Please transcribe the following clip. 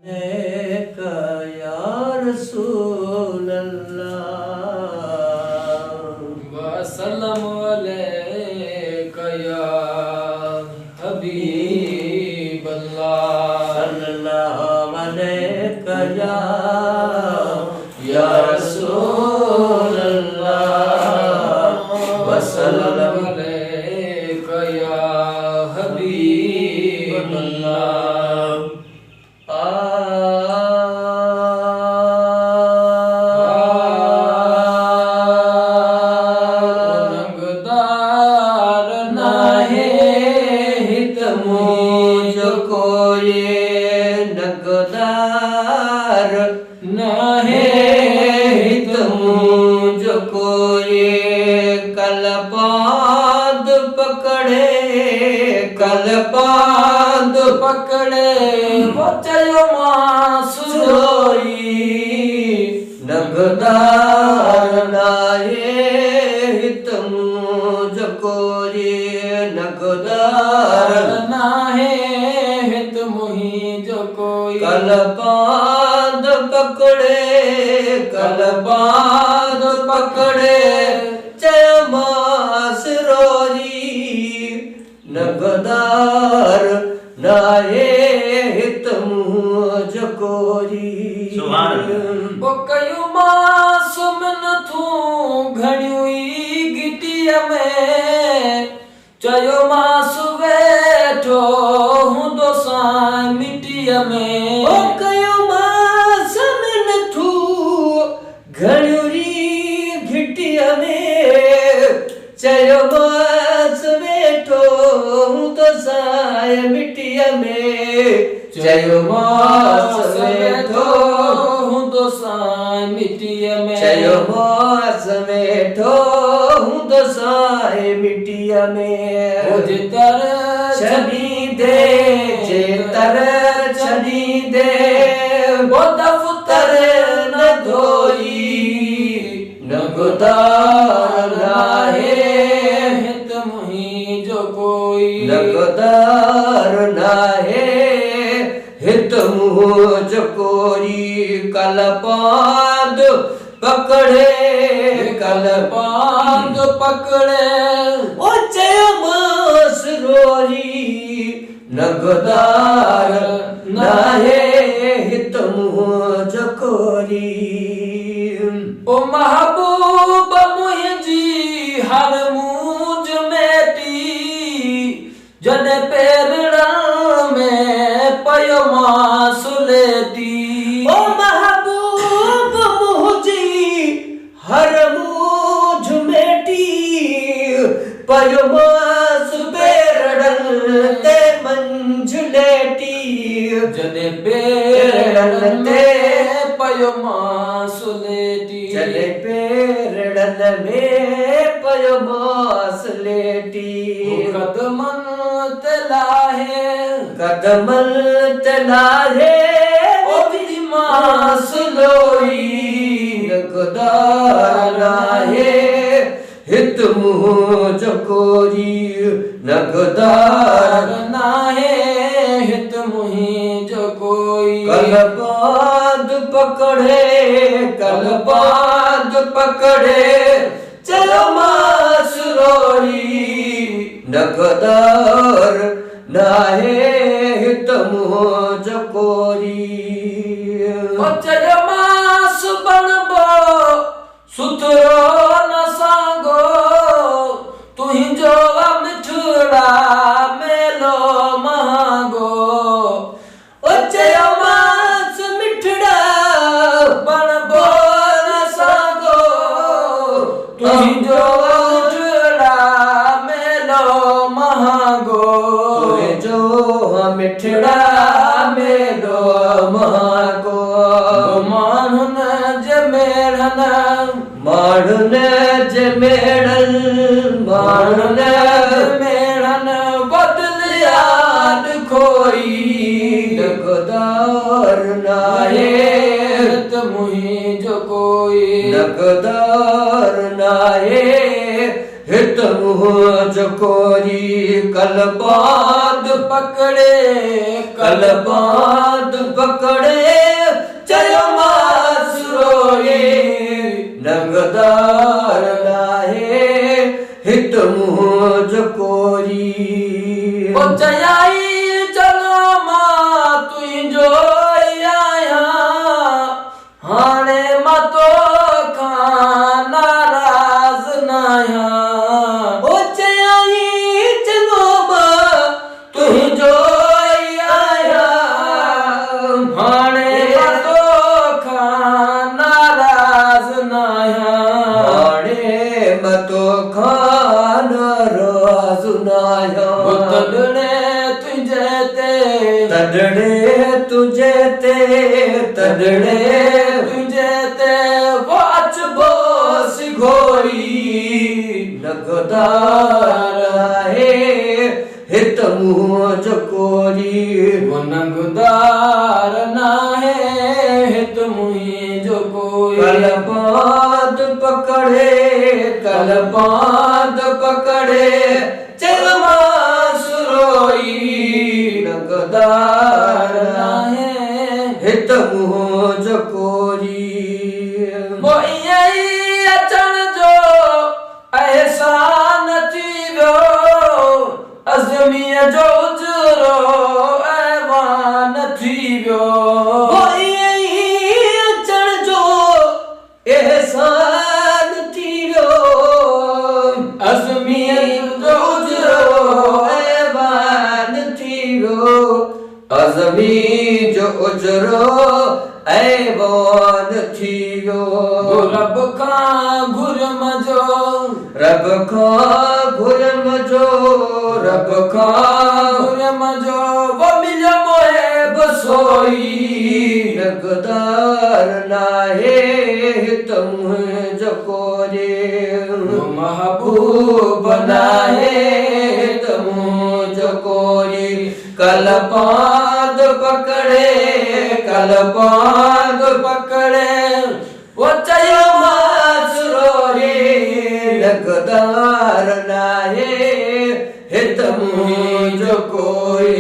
या रसूल अल्लाह वसल्लम अलैका या हबीब अल्लाह सल्लल्लाहु अलैका या रसूल अल्लाह वसल्लम अलैका या हबीब अल्लाह कलपाद पकड़े वो चयो मासुरोई नगदार नाये हित मुझकोरी नगदार नाहे हित मुही जो कोई कलपाद पकड़े चयो मासुरोई नगदार नाये हित मुझकोरी वो कयू मासूम न थू घणियूं गिटीअ में चयो मासु वेठो हूंदो सां मिटीअ में ओ कयो मासूम न थू घणियूं गिटीअ में चयो मासु वेठो हूंदो सां मिटीअ में चयो मासु वेठो हूंदो सां मिटीअ में चयो मासु वेठो हूंदो सां मिटीअ में जेतर छॾी दे वो दफ़्तर न धोई नगदार नाहे हित मुही जो कोई नगदार नाहे हित मुझकोरी कलपाद पकड़े ओ चयो मासुरोई नगदार नाहे हित मुझकोरी ओ महबूब मुंहिंजी हर मूंझ मेटी जॾहिं पेरड़नि में पयो मासु लेटी ओ महबूब मुंहिंजी हर मूंझ मेटी पयो मासु पेरड़नि ते मंझ लेटी जॾहिं पेरड़नि ते पयो मासु लेटी जॾहिं पेरड़नि में पयो मासु लेटी कदमनि ते लाहे ओदी मासु लोई नगदार नाहे हित मुझकोरी नगदार नाहे हित मुही जो कोई कलपाद पकड़े चलो मासुरोई नगदार नाहे हित मुझकोरी चयो मासु बनबो सुथरो न सांगो तुंहिंजो मिठड़ा मेलो महांगो ओ चयो मासु मिठड़ा बनबो न सांगो तुंहिंजो मिठड़ा मेलो महांगो तुंहिंजो मिठड़ा मेलो महांगो माण्हुनि जे मेड़नि बदल याद खोई नगदार नाहे हित मुही जो कोई नगदार नाहे हित मुझकोरी कलपाद बांध पकड़े कल बांध पकड़े चयो मास रोए नगदार नाहे हित मुंह जकोरी ओ चयाई चलो मां तुंहिंजो आया हाणे मां तो खां नाराज़ न आहियां ओ चयाई चलो मां तुंहिंजो आया हाणे मां तो खां नाराज़ न आहियां हाणे मतो खान राज़ नाया तॾणे तुंहिंजे ते तॾणे तुझे ते तॾणे तुंहिंजे ते वो अचबो सिघोरी नगदार आहे हित मुंह जकोरी वो नंगदार नाहे हित मुंहिंजो कोई कल बांध पकड़े कल बांध पकड़े चल मास रोई नगदार नाहे हित मुंह जकोरी वो ईअं ई अचण जो अहसान थी वियो अज़मीअ जो उजरो ऐवान थी वियो वो ईअं अचण जो एहसान थी वियो अज़मीअ जो उजरो ऐवान थी वियो अज़मी जो उजरो ऐवान थी वियो रब खां घुरम जो रब खां घुरम जो रब खां घुरम जो वो मिलियो मोहे बसोई नगदार नाहे हित मुंह जकोरे महबूब नाहे हित मुंह जकोरे कल बांध पकड़े कल बांध पकड़े वो चयो मास रोए नगदार नाहे हित मुंह जकोरे